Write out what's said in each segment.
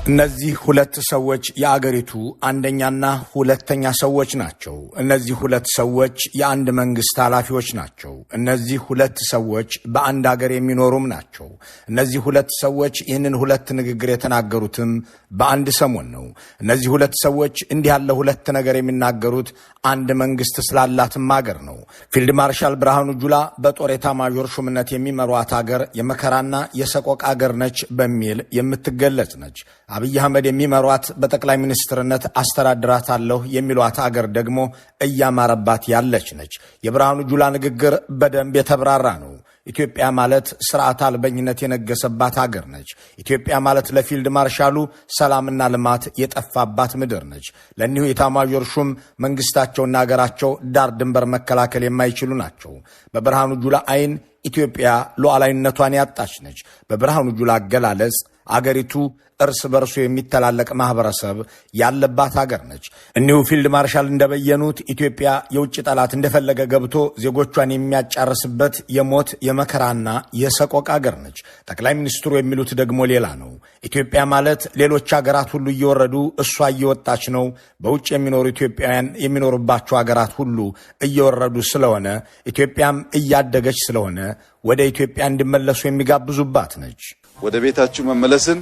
እነዚህ ሁለት ሰዎች የአገሪቱ አንደኛና ሁለተኛ ሰዎች ናቸው። እነዚህ ሁለት ሰዎች የአንድ መንግስት ኃላፊዎች ናቸው። እነዚህ ሁለት ሰዎች በአንድ ሀገር የሚኖሩም ናቸው። እነዚህ ሁለት ሰዎች ይህንን ሁለት ንግግር የተናገሩትም በአንድ ሰሞን ነው። እነዚህ ሁለት ሰዎች እንዲህ ያለ ሁለት ነገር የሚናገሩት አንድ መንግስት ስላላትም ሀገር ነው። ፊልድ ማርሻል ብርሃኑ ጁላ በጦር ኤታማዦር ሹምነት የሚመሯት ሀገር የመከራና የሰቆቃ ሀገር ነች በሚል የምትገለጽ ነች። አብይ አህመድ የሚመሯት በጠቅላይ ሚኒስትርነት አስተዳድራታለሁ የሚሏት አገር ደግሞ እያማረባት ያለች ነች። የብርሃኑ ጁላ ንግግር በደንብ የተብራራ ነው። ኢትዮጵያ ማለት ስርዓት አልበኝነት የነገሰባት ሀገር ነች። ኢትዮጵያ ማለት ለፊልድ ማርሻሉ ሰላምና ልማት የጠፋባት ምድር ነች። ለእኒሁ ኤታማዦር ሹም መንግስታቸውና ሀገራቸው ዳር ድንበር መከላከል የማይችሉ ናቸው። በብርሃኑ ጁላ አይን ኢትዮጵያ ሉዓላዊነቷን ያጣች ነች። በብርሃኑ ጁላ አገላለጽ አገሪቱ እርስ በርሱ የሚተላለቅ ማህበረሰብ ያለባት ሀገር ነች። እኒሁ ፊልድ ማርሻል እንደበየኑት ኢትዮጵያ የውጭ ጠላት እንደፈለገ ገብቶ ዜጎቿን የሚያጫርስበት የሞት የመከራና የሰቆቃ ሀገር ነች። ጠቅላይ ሚኒስትሩ የሚሉት ደግሞ ሌላ ነው። ኢትዮጵያ ማለት ሌሎች ሀገራት ሁሉ እየወረዱ እሷ እየወጣች ነው። በውጭ የሚኖሩ ኢትዮጵያውያን የሚኖሩባቸው ሀገራት ሁሉ እየወረዱ ስለሆነ ኢትዮጵያም እያደገች ስለሆነ ወደ ኢትዮጵያ እንዲመለሱ የሚጋብዙባት ነች። ወደ ቤታችሁ መመለስን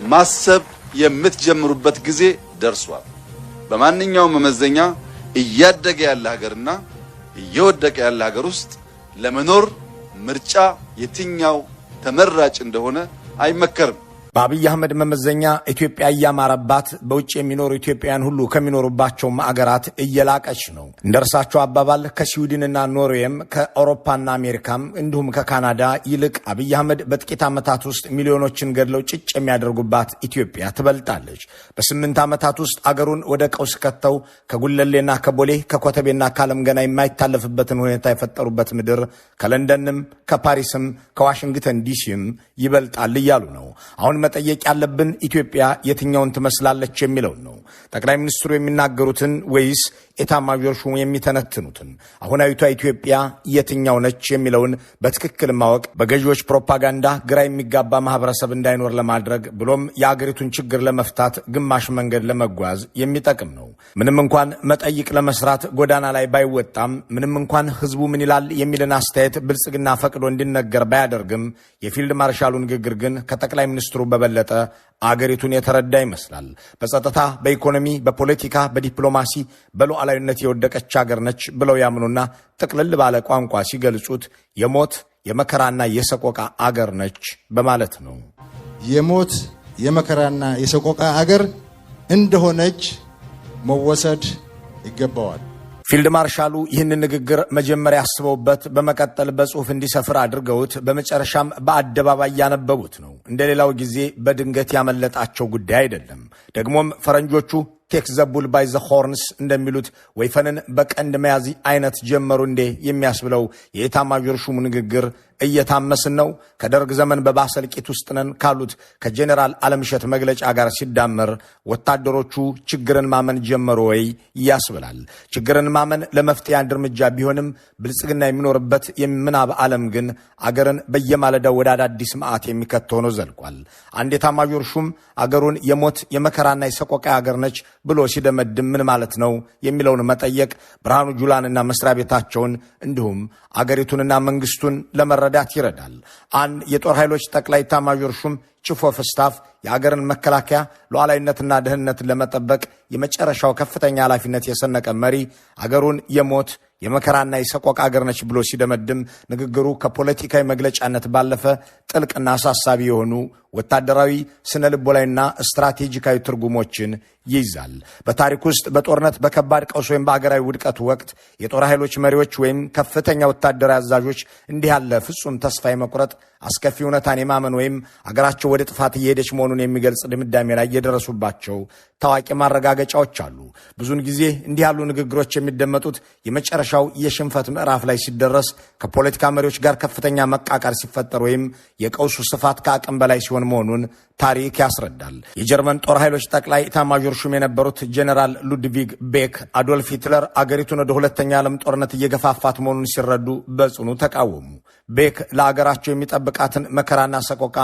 ማሰብ የምትጀምሩበት ጊዜ ደርሷል። በማንኛውም መመዘኛ እያደገ ያለ ሀገርና እየወደቀ ያለ ሀገር ውስጥ ለመኖር ምርጫ የትኛው ተመራጭ እንደሆነ አይመከርም። በአብይ አህመድ መመዘኛ ኢትዮጵያ እያማረባት በውጭ የሚኖሩ ኢትዮጵያውያን ሁሉ ከሚኖሩባቸው አገራት እየላቀች ነው። እንደ እርሳቸው አባባል ከስዊድንና ኖርዌይም ከአውሮፓና አሜሪካም እንዲሁም ከካናዳ ይልቅ አብይ አህመድ በጥቂት ዓመታት ውስጥ ሚሊዮኖችን ገድለው ጭጭ የሚያደርጉባት ኢትዮጵያ ትበልጣለች። በ8 ዓመታት ውስጥ አገሩን ወደ ቀውስ ከተው ከጉለሌና ከቦሌ ከኮተቤና ከዓለም ገና የማይታለፍበትን ሁኔታ የፈጠሩበት ምድር ከለንደንም ከፓሪስም ከዋሽንግተን ዲሲም ይበልጣል እያሉ ነው። አሁን መጠየቅ ያለብን ኢትዮጵያ የትኛውን ትመስላለች የሚለውን ነው። ጠቅላይ ሚኒስትሩ የሚናገሩትን ወይስ ኤታማዦር ሹሙ የሚተነትኑትን? አሁናዊቷ ኢትዮጵያ የትኛው ነች የሚለውን በትክክል ማወቅ በገዢዎች ፕሮፓጋንዳ ግራ የሚጋባ ማህበረሰብ እንዳይኖር ለማድረግ ብሎም የአገሪቱን ችግር ለመፍታት ግማሽ መንገድ ለመጓዝ የሚጠቅም ነው። ምንም እንኳን መጠይቅ ለመስራት ጎዳና ላይ ባይወጣም፣ ምንም እንኳን ህዝቡ ምን ይላል የሚልን አስተያየት ብልጽግና ፈቅዶ እንዲነገር ባያደርግም፣ የፊልድ ማርሻሉ ንግግር ግን ከጠቅላይ ሚኒስትሩ በበለጠ አገሪቱን የተረዳ ይመስላል። በጸጥታ፣ በኢኮኖሚ፣ በፖለቲካ፣ በዲፕሎማሲ በሉዓላዊነት የወደቀች ሀገር ነች ብለው ያምኑና ጥቅልል ባለ ቋንቋ ሲገልጹት የሞት የመከራና የሰቆቃ አገር ነች በማለት ነው። የሞት የመከራና የሰቆቃ አገር እንደሆነች መወሰድ ይገባዋል። ፊልድ ማርሻሉ ይህንን ንግግር መጀመሪያ አስበውበት በመቀጠል በጽሑፍ እንዲሰፍር አድርገውት በመጨረሻም በአደባባይ ያነበቡት ነው። እንደሌላው ጊዜ በድንገት ያመለጣቸው ጉዳይ አይደለም። ደግሞም ፈረንጆቹ ቴክ ዘ ቡል ባይ ዘ ሆርንስ እንደሚሉት ወይፈንን በቀንድ መያዝ አይነት ጀመሩ እንዴ የሚያስብለው የኤታማዦር ሹሙ ንግግር እየታመስን ነው ከደርግ ዘመን በባሰ እልቂት ውስጥ ነን ካሉት ከጄኔራል አለምሸት መግለጫ ጋር ሲዳመር ወታደሮቹ ችግርን ማመን ጀመሩ ወይ ያስብላል። ችግርን ማመን ለመፍትሄ አንድ እርምጃ ቢሆንም ብልጽግና የሚኖርበት የምናብ ዓለም ግን አገርን በየማለዳው ወደ አዳዲስ መዓት የሚከት ሆኖ ዘልቋል። አንድ ኤታማዦር ሹም አገሩን የሞት የመከራና የሰቆቃ አገር ነች ብሎ ሲደመድም ምን ማለት ነው የሚለውን መጠየቅ ብርሃኑ ጁላንና መስሪያ ቤታቸውን እንዲሁም አገሪቱንና መንግስቱን ለመረዳት ይረዳል። አንድ የጦር ኃይሎች ጠቅላይ ኤታማዦር ሹም ቺፍ ኦፍ ስታፍ የአገርን መከላከያ ሉዓላዊነትና ደህንነትን ለመጠበቅ የመጨረሻው ከፍተኛ ኃላፊነት የሰነቀ መሪ አገሩን የሞት የመከራና የሰቆቃ አገር ነች ብሎ ሲደመድም ንግግሩ ከፖለቲካዊ መግለጫነት ባለፈ ጥልቅና አሳሳቢ የሆኑ ወታደራዊ ስነ ልቦናዊና ስትራቴጂካዊ ትርጉሞችን ይይዛል። በታሪክ ውስጥ በጦርነት በከባድ ቀውስ ወይም በአገራዊ ውድቀት ወቅት የጦር ኃይሎች መሪዎች ወይም ከፍተኛ ወታደራዊ አዛዦች እንዲህ ያለ ፍጹም ተስፋ የመቁረጥ አስከፊ እውነታን የማመን ወይም አገራቸው ወደ ጥፋት እየሄደች መሆኑን የሚገልጽ ድምዳሜ ላይ የደረሱባቸው ታዋቂ ማረጋገጫዎች አሉ። ብዙውን ጊዜ እንዲህ ያሉ ንግግሮች የሚደመጡት የመጨረሻው የሽንፈት ምዕራፍ ላይ ሲደረስ፣ ከፖለቲካ መሪዎች ጋር ከፍተኛ መቃቃር ሲፈጠር ወይም የቀውሱ ስፋት ከአቅም በላይ ሲሆን መሆኑን ታሪክ ያስረዳል። የጀርመን ጦር ኃይሎች ጠቅላይ ኤታማዦር ሹም የነበሩት ጄኔራል ሉድቪግ ቤክ አዶልፍ ሂትለር አገሪቱን ወደ ሁለተኛ ዓለም ጦርነት እየገፋፋት መሆኑን ሲረዱ በጽኑ ተቃወሙ። ቤክ ለአገራቸው የሚጠብቃትን መከራና ሰቆቃ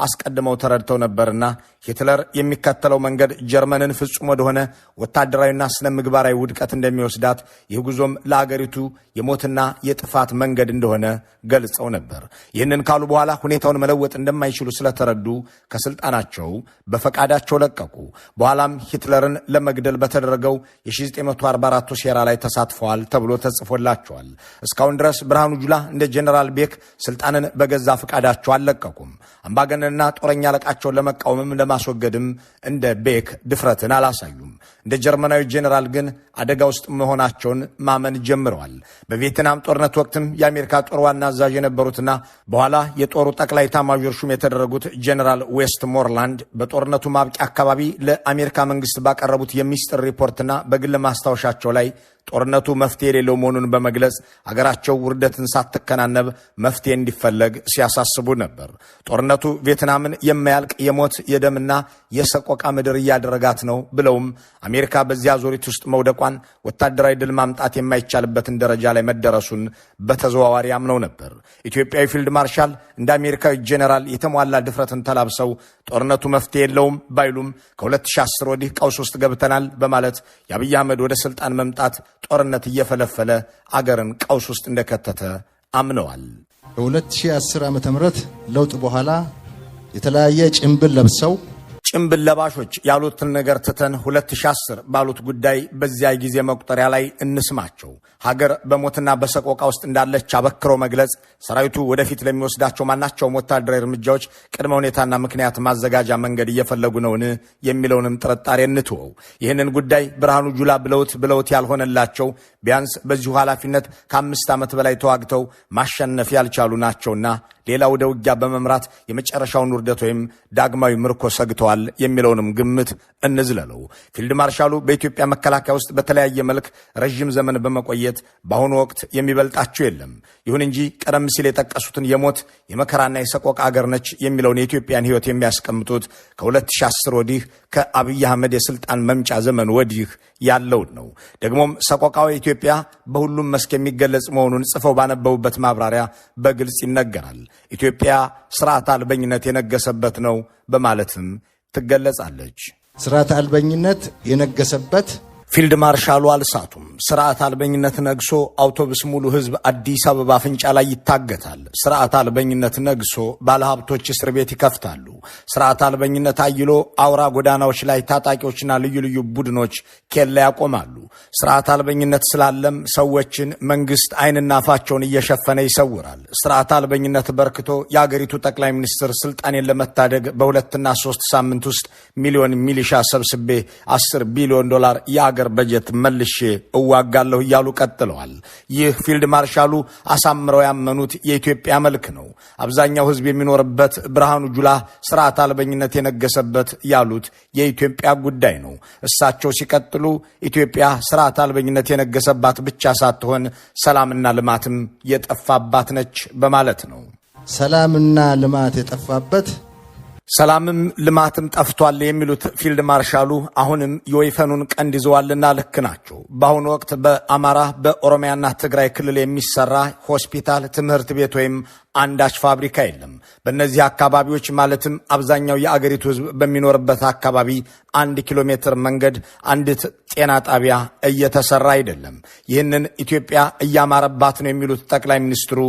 አስቀድመው ተረድተው ነበርና ሂትለር የሚከተለው መንገድ ጀርመንን ፍጹም ወደሆነ ወታደራዊና ስነ ምግባራዊ ውድቀት እንደሚወስዳት፣ ይህ ጉዞም ለአገሪቱ የሞትና የጥፋት መንገድ እንደሆነ ገልጸው ነበር። ይህንን ካሉ በኋላ ሁኔታውን መለወጥ እንደማይችሉ ስለተረዱ ከስልጣናቸው በፈቃዳቸው ለቀቁ። በኋላም ሂትለርን ለመግደል በተደረገው የ1944 ሴራ ላይ ተሳትፈዋል ተብሎ ተጽፎላቸዋል። እስካሁን ድረስ ብርሃኑ ጁላ እንደ ጄኔራል ቤክ ስልጣንን በገዛ ፈቃዳቸው አልለቀቁም። አምባገነንና ጦረኛ አለቃቸውን ለመቃወምም ለማስወገድም እንደ ቤክ ድፍረትን አላሳዩም። እንደ ጀርመናዊ ጄኔራል ግን አደጋ ውስጥ መሆናቸውን ማመን ጀምረዋል። በቪየትናም ጦርነት ወቅትም የአሜሪካ ጦር ዋና አዛዥ የነበሩትና በኋላ የጦሩ ጠቅላይ ኤታማዦር ሹም የተደረጉት ጄኔራል ዌስት ሞርላንድ በጦርነቱ ማብቂያ አካባቢ ለአሜሪካ መንግስት ባቀረቡት የሚስጥር ሪፖርትና በግል ማስታወሻቸው ላይ ጦርነቱ መፍትሄ የሌለው መሆኑን በመግለጽ አገራቸው ውርደትን ሳትከናነብ መፍትሄ እንዲፈለግ ሲያሳስቡ ነበር። ጦርነቱ ቪየትናምን የማያልቅ የሞት የደምና የሰቆቃ ምድር እያደረጋት ነው ብለውም አሜሪካ በዚያ ዙሪት ውስጥ መውደቋን፣ ወታደራዊ ድል ማምጣት የማይቻልበትን ደረጃ ላይ መደረሱን በተዘዋዋሪ አምነው ነበር። ኢትዮጵያዊ ፊልድ ማርሻል እንደ አሜሪካዊ ጄኔራል የተሟላ ድፍረትን ተላብሰው ጦርነቱ መፍትሄ የለውም ባይሉም ከ2010 ወዲህ ቀውስ ውስጥ ገብተናል በማለት የአብይ አህመድ ወደ ስልጣን መምጣት ጦርነት እየፈለፈለ አገርን ቀውስ ውስጥ እንደከተተ አምነዋል። በ2010 ዓ.ም ለውጥ በኋላ የተለያየ ጭንብል ለብሰው ጭንብል ለባሾች ያሉትን ነገር ትተን 2010 ባሉት ጉዳይ በዚያ ጊዜ መቁጠሪያ ላይ እንስማቸው። ሀገር በሞትና በሰቆቃ ውስጥ እንዳለች አበክሮ መግለጽ፣ ሰራዊቱ ወደፊት ለሚወስዳቸው ማናቸውም ወታደራዊ እርምጃዎች ቅድመ ሁኔታና ምክንያት ማዘጋጃ መንገድ እየፈለጉ ነውን የሚለውንም ጥርጣሬ እንትወው። ይህንን ጉዳይ ብርሃኑ ጁላ ብለውት ያልሆነላቸው ቢያንስ በዚሁ ኃላፊነት ከ5 ዓመት በላይ ተዋግተው ማሸነፍ ያልቻሉ ናቸውና ሌላ ወደ ውጊያ በመምራት የመጨረሻውን ውርደት ወይም ዳግማዊ ምርኮ ሰግተዋል የሚለውንም ግምት እንዝለለው። ፊልድ ማርሻሉ በኢትዮጵያ መከላከያ ውስጥ በተለያየ መልክ ረዥም ዘመን በመቆየት በአሁኑ ወቅት የሚበልጣቸው የለም። ይሁን እንጂ ቀደም ሲል የጠቀሱትን የሞት የመከራና የሰቆቃ አገር ነች የሚለውን የኢትዮጵያን ሕይወት የሚያስቀምጡት ከ2010 ወዲህ ከአብይ አህመድ የስልጣን መምጫ ዘመን ወዲህ ያለውን ነው። ደግሞም ሰቆቃዊ ኢትዮጵያ በሁሉም መስክ የሚገለጽ መሆኑን ጽፈው ባነበቡበት ማብራሪያ በግልጽ ይነገራል። ኢትዮጵያ ስርዓት አልበኝነት የነገሰበት ነው በማለትም ትገለጻለች። ስርዓት አልበኝነት የነገሰበት ፊልድ ማርሻሉ አልሳቱም። ስርዓት አልበኝነት ነግሶ አውቶቡስ ሙሉ ህዝብ አዲስ አበባ አፍንጫ ላይ ይታገታል። ስርዓት አልበኝነት ነግሶ ባለሀብቶች እስር ቤት ይከፍታሉ። ስርዓት አልበኝነት አይሎ አውራ ጎዳናዎች ላይ ታጣቂዎችና ልዩ ልዩ ቡድኖች ኬላ ያቆማሉ። ስርዓት አልበኝነት ስላለም ሰዎችን መንግስት ዓይንና አፋቸውን እየሸፈነ ይሰውራል። ስርዓት አልበኝነት በርክቶ የአገሪቱ ጠቅላይ ሚኒስትር ስልጣኔን ለመታደግ በ2 እና 3 ሳምንት ውስጥ ሚሊዮን ሚሊሻ ሰብስቤ $10 ቢሊዮን የአገር በጀት መልሼ እዋጋለሁ እያሉ ቀጥለዋል። ይህ ፊልድ ማርሻሉ አሳምረው ያመኑት የኢትዮጵያ መልክ ነው። አብዛኛው ህዝብ የሚኖርበት ብርሃኑ ጁላ ስርዓት አልበኝነት የነገሰበት ያሉት የኢትዮጵያ ጉዳይ ነው። እሳቸው ሲቀጥሉ ኢትዮጵያ ስርዓት አልበኝነት የነገሰባት ብቻ ሳትሆን ሰላምና ልማትም የጠፋባት ነች በማለት ነው። ሰላምና ልማት የጠፋበት ሰላምም ልማትም ጠፍቷል የሚሉት ፊልድ ማርሻሉ አሁንም የወይፈኑን ቀንድ ይዘዋልና ልክ ናቸው። በአሁኑ ወቅት በአማራ በኦሮሚያና ትግራይ ክልል የሚሰራ ሆስፒታል፣ ትምህርት ቤት ወይም አንዳች ፋብሪካ የለም። በእነዚህ አካባቢዎች ማለትም አብዛኛው የአገሪቱ ህዝብ በሚኖርበት አካባቢ 1 ኪሎ ሜትር መንገድ አንዲት ጤና ጣቢያ እየተሰራ አይደለም። ይህንን ኢትዮጵያ እያማረባት ነው የሚሉት ጠቅላይ ሚኒስትሩ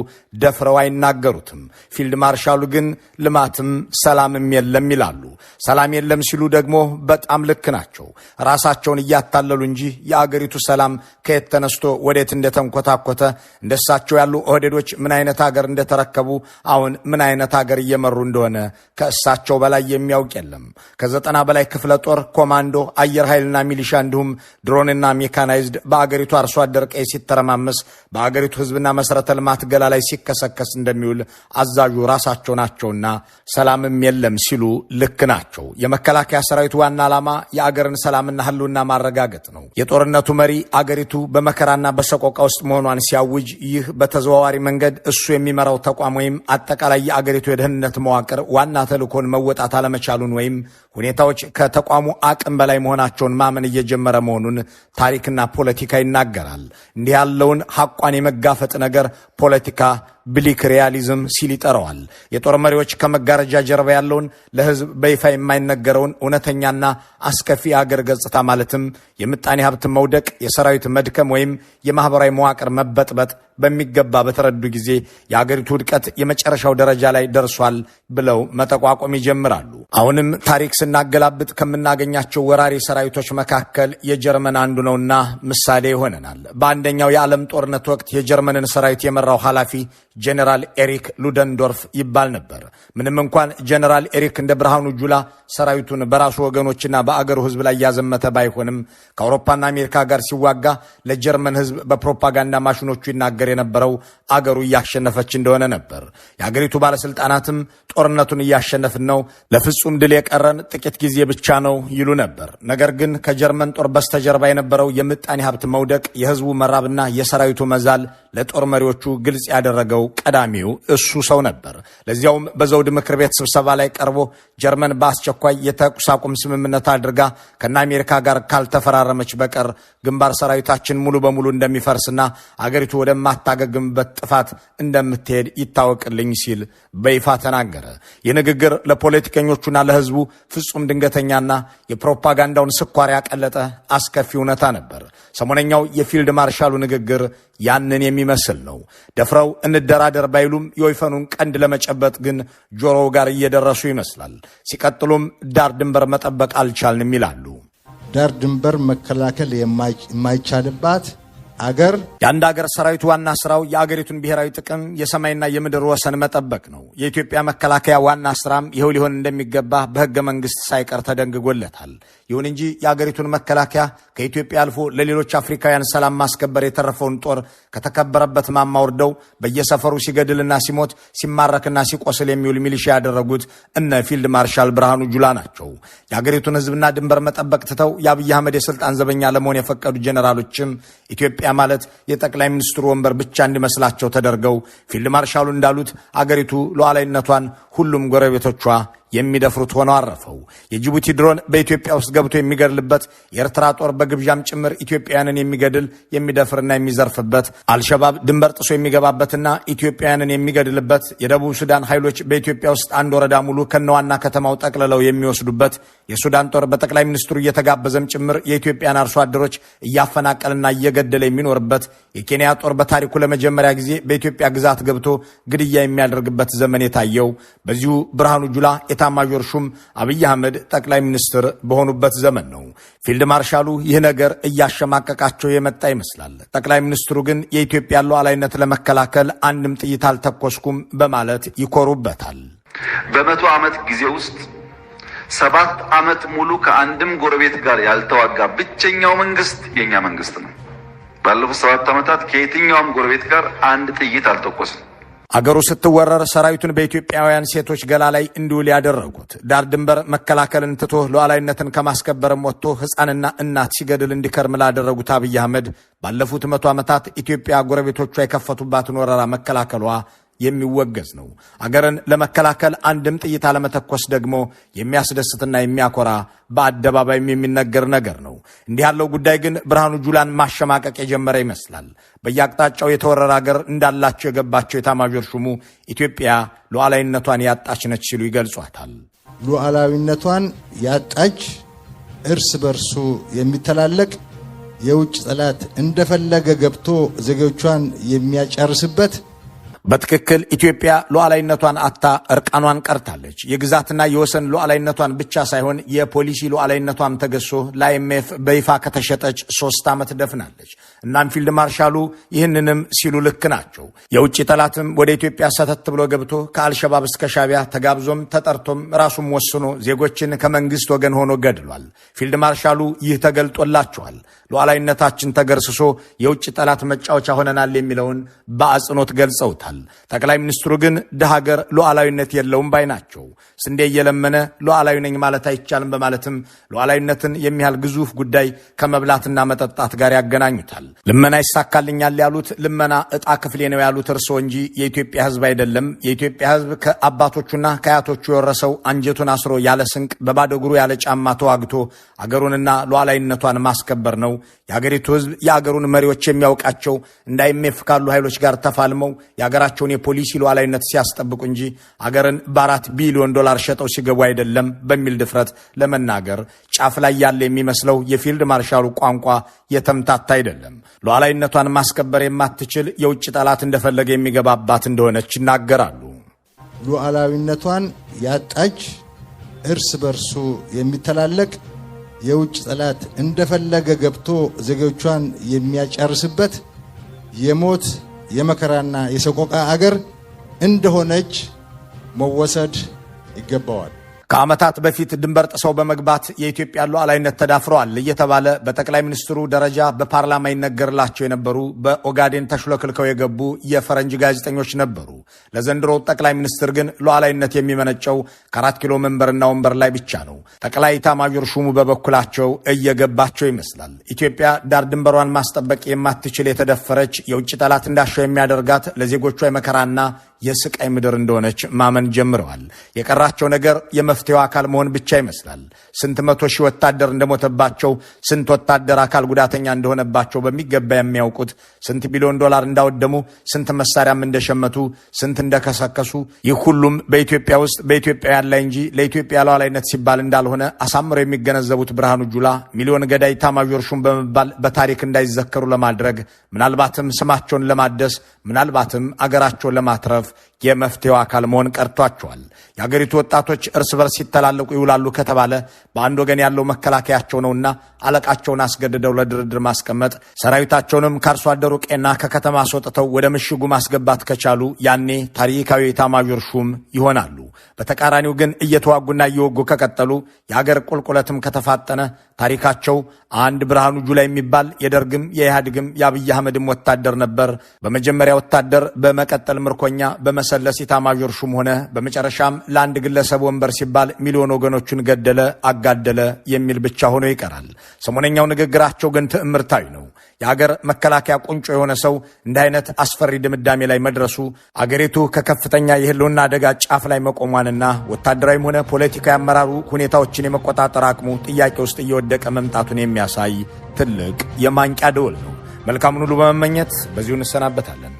ደፍረው አይናገሩትም። ፊልድ ማርሻሉ ግን ልማትም ሰላምም የለም ይላሉ። ሰላም የለም ሲሉ ደግሞ በጣም ልክ ናቸው። ራሳቸውን እያታለሉ እንጂ የአገሪቱ ሰላም ከየት ተነስቶ ወዴት እንደተንኮታኮተ፣ እንደሳቸው ያሉ ኦህዴዶች ምን አይነት ሀገር እንደተረከቡ፣ አሁን ምን አይነት ሀገር እየመሩ እንደሆነ ከእሳቸው በላይ የሚያውቅ የለም። ከ90 በላይ ክፍለ ጦር፣ ኮማንዶ፣ አየር ኃይልና ሚሊሻ እንዲሁም ድሮንና ሜካናይዝድ በአገሪቱ አርሶ አደር ቀይ ሲተረማመስ፣ በአገሪቱ ህዝብና መሰረተ ልማት ገላ ላይ ሲከሰከስ እንደሚውል አዛዡ ራሳቸው ናቸውና ሰላምም የለም ሲሉ ልክ ናቸው። የመከላከያ ሰራዊቱ ዋና ዓላማ የአገርን ሰላምና ህልውና ማረጋገጥ ነው። የጦርነቱ መሪ አገሪቱ በመከራና በሰቆቃ ውስጥ መሆኗን ሲያውጅ ይህ በተዘዋዋሪ መንገድ እሱ የሚመራው ተቋም ወይም አጠቃላይ የአገሪቱ የደህንነት መዋቅር ዋና ተልእኮን መወጣት አለመቻሉን ወይም ሁኔታዎች ከተቋሙ አቅም በላይ መሆናቸውን ማመን እየጀመረ መሆኑን ታሪክና ፖለቲካ ይናገራል። እንዲህ ያለውን ሐቋን የመጋፈጥ ነገር ፖለቲካ ብሊክ ሪያሊዝም ሲል ይጠራዋል። የጦር መሪዎች ከመጋረጃ ጀርባ ያለውን ለህዝብ በይፋ የማይነገረውን እውነተኛና አስከፊ የአገር ገጽታ ማለትም የምጣኔ ሀብት መውደቅ፣ የሰራዊት መድከም ወይም የማህበራዊ መዋቅር መበጥበጥ በሚገባ በተረዱ ጊዜ የአገሪቱ ውድቀት የመጨረሻው ደረጃ ላይ ደርሷል ብለው መጠቋቆም ይጀምራሉ። አሁንም ታሪክ ስናገላብጥ ከምናገኛቸው ወራሪ ሰራዊቶች መካከል የጀርመን አንዱ ነውና ምሳሌ ይሆነናል። በአንደኛው የዓለም ጦርነት ወቅት የጀርመንን ሰራዊት የመራው ኃላፊ ጀነራል ኤሪክ ሉደንዶርፍ ይባል ነበር። ምንም እንኳን ጀነራል ኤሪክ እንደ ብርሃኑ ጁላ ሰራዊቱን በራሱ ወገኖችና በአገሩ ህዝብ ላይ ያዘመተ ባይሆንም ከአውሮፓና አሜሪካ ጋር ሲዋጋ ለጀርመን ህዝብ በፕሮፓጋንዳ ማሽኖቹ ይናገር የነበረው አገሩ እያሸነፈች እንደሆነ ነበር። የአገሪቱ ባለስልጣናትም ጦርነቱን እያሸነፍን ነው፣ ለፍጹም ድል የቀረን ጥቂት ጊዜ ብቻ ነው ይሉ ነበር። ነገር ግን ከጀርመን ጦር በስተጀርባ የነበረው የምጣኔ ሀብት መውደቅ፣ የህዝቡ መራብና የሰራዊቱ መዛል ለጦር መሪዎቹ ግልጽ ያደረገው ቀዳሚው እሱ ሰው ነበር። ለዚያውም በዘውድ ምክር ቤት ስብሰባ ላይ ቀርቦ ጀርመን በአስቸኳይ የተኩስ አቁም ስምምነት አድርጋ ከና አሜሪካ ጋር ካልተፈራረመች በቀር ግንባር ሰራዊታችን ሙሉ በሙሉ እንደሚፈርስና አገሪቱ ወደማታገግምበት ጥፋት እንደምትሄድ ይታወቅልኝ ሲል በይፋ ተናገረ። ይህ ንግግር ለፖለቲከኞቹና ለህዝቡ ፍጹም ድንገተኛና የፕሮፓጋንዳውን ስኳር ያቀለጠ አስከፊ እውነታ ነበር። ሰሞነኛው የፊልድ ማርሻሉ ንግግር ያንን የሚመስል ነው። ደፍረው እንደራደር ባይሉም የወይፈኑን ቀንድ ለመጨበጥ ግን ጆሮው ጋር እየደረሱ ይመስላል። ሲቀጥሉም ዳር ድንበር መጠበቅ አልቻልንም ይላሉ። ዳር ድንበር መከላከል የማይቻልባት አገር የአንድ አገር ሰራዊት ዋና ስራው የአገሪቱን ብሔራዊ ጥቅም የሰማይና የምድር ወሰን መጠበቅ ነው። የኢትዮጵያ መከላከያ ዋና ስራም ይኸው ሊሆን እንደሚገባ በህገ መንግስት ሳይቀር ተደንግጎለታል። ይሁን እንጂ የአገሪቱን መከላከያ ከኢትዮጵያ አልፎ ለሌሎች አፍሪካውያን ሰላም ማስከበር የተረፈውን ጦር ከተከበረበት ማማ ወርደው በየሰፈሩ ሲገድልና ሲሞት ሲማረክና ሲቆስል የሚውል ሚሊሻ ያደረጉት እነ ፊልድ ማርሻል ብርሃኑ ጁላ ናቸው። የአገሪቱን ህዝብና ድንበር መጠበቅ ትተው የአብይ አህመድ የስልጣን ዘበኛ ለመሆን የፈቀዱ ጀነራሎችም ኢትዮጵያ ማለት የጠቅላይ ሚኒስትሩ ወንበር ብቻ እንዲመስላቸው ተደርገው ፊልድ ማርሻሉ እንዳሉት አገሪቱ ሉዓላዊነቷን ሁሉም ጎረቤቶቿ የሚደፍሩት ሆነው አረፈው። የጅቡቲ ድሮን በኢትዮጵያ ውስጥ ገብቶ የሚገድልበት፣ የኤርትራ ጦር በግብዣም ጭምር ኢትዮጵያውያንን የሚገድል የሚደፍርና የሚዘርፍበት፣ አልሸባብ ድንበር ጥሶ የሚገባበትና ኢትዮጵያውያንን የሚገድልበት፣ የደቡብ ሱዳን ኃይሎች በኢትዮጵያ ውስጥ አንድ ወረዳ ሙሉ ከነዋና ከተማው ጠቅልለው የሚወስዱበት፣ የሱዳን ጦር በጠቅላይ ሚኒስትሩ እየተጋበዘም ጭምር የኢትዮጵያን አርሶ አደሮች እያፈናቀልና እየገደለ የሚኖርበት፣ የኬንያ ጦር በታሪኩ ለመጀመሪያ ጊዜ በኢትዮጵያ ግዛት ገብቶ ግድያ የሚያደርግበት ዘመን የታየው በዚሁ ብርሃኑ ጁላ ኤታማዦር ሹም አብይ አህመድ ጠቅላይ ሚኒስትር በሆኑበት ዘመን ነው። ፊልድ ማርሻሉ ይህ ነገር እያሸማቀቃቸው የመጣ ይመስላል። ጠቅላይ ሚኒስትሩ ግን የኢትዮጵያ ሉዓላዊነት ለመከላከል አንድም ጥይት አልተኮስኩም በማለት ይኮሩበታል። በ100 ዓመት ጊዜ ውስጥ 7 ዓመት ሙሉ ከአንድም ጎረቤት ጋር ያልተዋጋ ብቸኛው መንግስት የኛ መንግስት ነው። ባለፉት 7 ዓመታት ከየትኛውም ጎረቤት ጋር አንድ ጥይት አልተኮስም። አገሩ ስትወረር ሰራዊቱን በኢትዮጵያውያን ሴቶች ገላ ላይ እንዲውል ያደረጉት፣ ዳር ድንበር መከላከልን ትቶ ሉዓላዊነትን ከማስከበርም ወጥቶ ሕፃንና እናት ሲገድል እንዲከርም ላደረጉት አብይ አህመድ ባለፉት 100 ዓመታት ኢትዮጵያ ጎረቤቶቿ የከፈቱባትን ወረራ መከላከሏ የሚወገዝ ነው። አገርን ለመከላከል አንድም ጥይት አለመተኮስ ደግሞ የሚያስደስትና የሚያኮራ በአደባባይም የሚነገር ነገር ነው። እንዲህ ያለው ጉዳይ ግን ብርሃኑ ጁላን ማሸማቀቅ የጀመረ ይመስላል። በየአቅጣጫው የተወረረ አገር እንዳላቸው የገባቸው ኤታማዦር ሹሙ ኢትዮጵያ ሉዓላዊነቷን ያጣች ነች ሲሉ ይገልጿታል። ሉዓላዊነቷን ያጣች፣ እርስ በርሱ የሚተላለቅ የውጭ ጠላት እንደፈለገ ገብቶ ዜጎቿን የሚያጨርስበት፣ በትክክል ኢትዮጵያ ሉዓላዊነቷን አታ እርቃኗን ቀርታለች። የግዛትና የወሰን ሉዓላዊነቷን ብቻ ሳይሆን የፖሊሲ ሉዓላዊነቷም ተገሶ ለአይኤምኤፍ በይፋ ከተሸጠች 3 ዓመት ደፍናለች። እናም ፊልድ ማርሻሉ ይህንንም ሲሉ ልክ ናቸው። የውጭ ጠላትም ወደ ኢትዮጵያ ሰተት ብሎ ገብቶ ከአልሸባብ እስከ ሻቢያ ተጋብዞም ተጠርቶም ራሱም ወስኖ ዜጎችን ከመንግስት ወገን ሆኖ ገድሏል። ፊልድ ማርሻሉ ይህ ተገልጦላቸዋል። ሉዓላዊነታችን ተገርስሶ የውጭ ጠላት መጫወቻ ሆነናል የሚለውን በአጽንኦት ገልጸውታል። ጠቅላይ ሚኒስትሩ ግን ድሃ ሀገር ሉዓላዊነት የለውም ባይ ናቸው። ስንዴ እየለመነ ሉዓላዊ ነኝ ማለት አይቻልም በማለትም ሉዓላዊነትን የሚያህል ግዙፍ ጉዳይ ከመብላትና መጠጣት ጋር ያገናኙታል። ልመና ይሳካልኛል ያሉት ልመና ዕጣ ክፍሌ ነው ያሉት እርሶ እንጂ የኢትዮጵያ ሕዝብ አይደለም። የኢትዮጵያ ሕዝብ ከአባቶቹና ከአያቶቹ የወረሰው አንጀቱን አስሮ ያለ ስንቅ በባዶ እግሩ ያለ ጫማ ተዋግቶ አገሩንና ሉዓላዊነቷን ማስከበር ነው። የአገሪቱ ሕዝብ የአገሩን መሪዎች የሚያውቃቸው እንዳይሜፍ ካሉ ኃይሎች ጋር ተፋልመው የአገራቸውን የፖሊሲ ሉዓላዊነት ሲያስጠብቁ እንጂ አገርን በ4 ቢሊዮን ዶላር ሸጠው ሲገቡ አይደለም በሚል ድፍረት ለመናገር ጫፍ ላይ ያለ የሚመስለው የፊልድ ማርሻሉ ቋንቋ የተምታታ አይደለም። ሉዓላዊነቷን ማስከበር የማትችል የውጭ ጠላት እንደፈለገ የሚገባባት እንደሆነች ይናገራሉ። ሉዓላዊነቷን ያጣች እርስ በርሱ የሚተላለቅ የውጭ ጠላት እንደፈለገ ገብቶ ዜጎቿን የሚያጨርስበት የሞት የመከራና የሰቆቃ አገር እንደሆነች መወሰድ ይገባዋል። ከዓመታት በፊት ድንበር ጥሰው በመግባት የኢትዮጵያ ሉዓላዊነት ተዳፍረዋል እየተባለ በጠቅላይ ሚኒስትሩ ደረጃ በፓርላማ ይነገርላቸው የነበሩ በኦጋዴን ተሽሎክልከው የገቡ የፈረንጅ ጋዜጠኞች ነበሩ። ለዘንድሮው ጠቅላይ ሚኒስትር ግን ሉዓላዊነት የሚመነጨው ከ4 ኪሎ መንበርና ወንበር ላይ ብቻ ነው። ጠቅላይ ኤታማዦር ሹሙ በበኩላቸው እየገባቸው ይመስላል። ኢትዮጵያ ዳር ድንበሯን ማስጠበቅ የማትችል የተደፈረች የውጭ ጠላት እንዳሻው የሚያደርጋት ለዜጎቿ የመከራና የስቃይ ምድር እንደሆነች ማመን ጀምረዋል። የቀራቸው ነገር የመፍትሄው አካል መሆን ብቻ ይመስላል። ስንት መቶ ሺህ ወታደር እንደሞተባቸው፣ ስንት ወታደር አካል ጉዳተኛ እንደሆነባቸው በሚገባ የሚያውቁት፣ ስንት ቢሊዮን ዶላር እንዳወደሙ፣ ስንት መሳሪያም እንደሸመቱ፣ ስንት እንደከሰከሱ፣ ይህ ሁሉም በኢትዮጵያ ውስጥ በኢትዮጵያውያን ላይ እንጂ ለኢትዮጵያ ሉዓላዊነት ሲባል እንዳልሆነ አሳምረው የሚገነዘቡት ብርሃኑ ጁላ ሚሊዮን ገዳይ ኤታማዦር ሹም በመባል በታሪክ እንዳይዘከሩ ለማድረግ ምናልባትም ስማቸውን ለማደስ ምናልባትም አገራቸውን ለማትረፍ የመፍትሄው አካል መሆን ቀርቷቸዋል። የአገሪቱ ወጣቶች እርስ በርስ ሲተላለቁ ይውላሉ ከተባለ በአንድ ወገን ያለው መከላከያቸው ነውና አለቃቸውን አስገድደው ለድርድር ማስቀመጥ፣ ሰራዊታቸውንም ከአርሶ አደሩ ቄና ከከተማ አስወጥተው ወደ ምሽጉ ማስገባት ከቻሉ ያኔ ታሪካዊ ኤታማዦር ሹም ይሆናሉ። በተቃራኒው ግን እየተዋጉና እየወጉ ከቀጠሉ የአገር ቁልቁለትም ከተፋጠነ ታሪካቸው አንድ ብርሃኑ ጁላ የሚባል የደርግም የኢህአዴግም የአብይ አህመድም ወታደር ነበር። በመጀመሪያ ወታደር፣ በመቀጠል ምርኮኛ፣ በመሰለስ ኤታማዦር ሹም ሆነ። በመጨረሻም ለአንድ ግለሰብ ወንበር ሲባል ሚሊዮን ወገኖቹን ገደለ፣ አጋደለ የሚል ብቻ ሆኖ ይቀራል። ሰሞነኛው ንግግራቸው ግን ትዕምርታዊ ነው። የአገር መከላከያ ቁንጮ የሆነ ሰው እንዲህ አይነት አስፈሪ ድምዳሜ ላይ መድረሱ አገሪቱ ከከፍተኛ የህልውና አደጋ ጫፍ ላይ መቆሟንና ወታደራዊም ሆነ ፖለቲካዊ አመራሩ ሁኔታዎችን የመቆጣጠር አቅሙ ጥያቄ ውስጥ እየወደቀ መምጣቱን የሚያሳይ ትልቅ የማንቂያ ደወል ነው። መልካሙን ሁሉ በመመኘት በዚሁ እንሰናበታለን።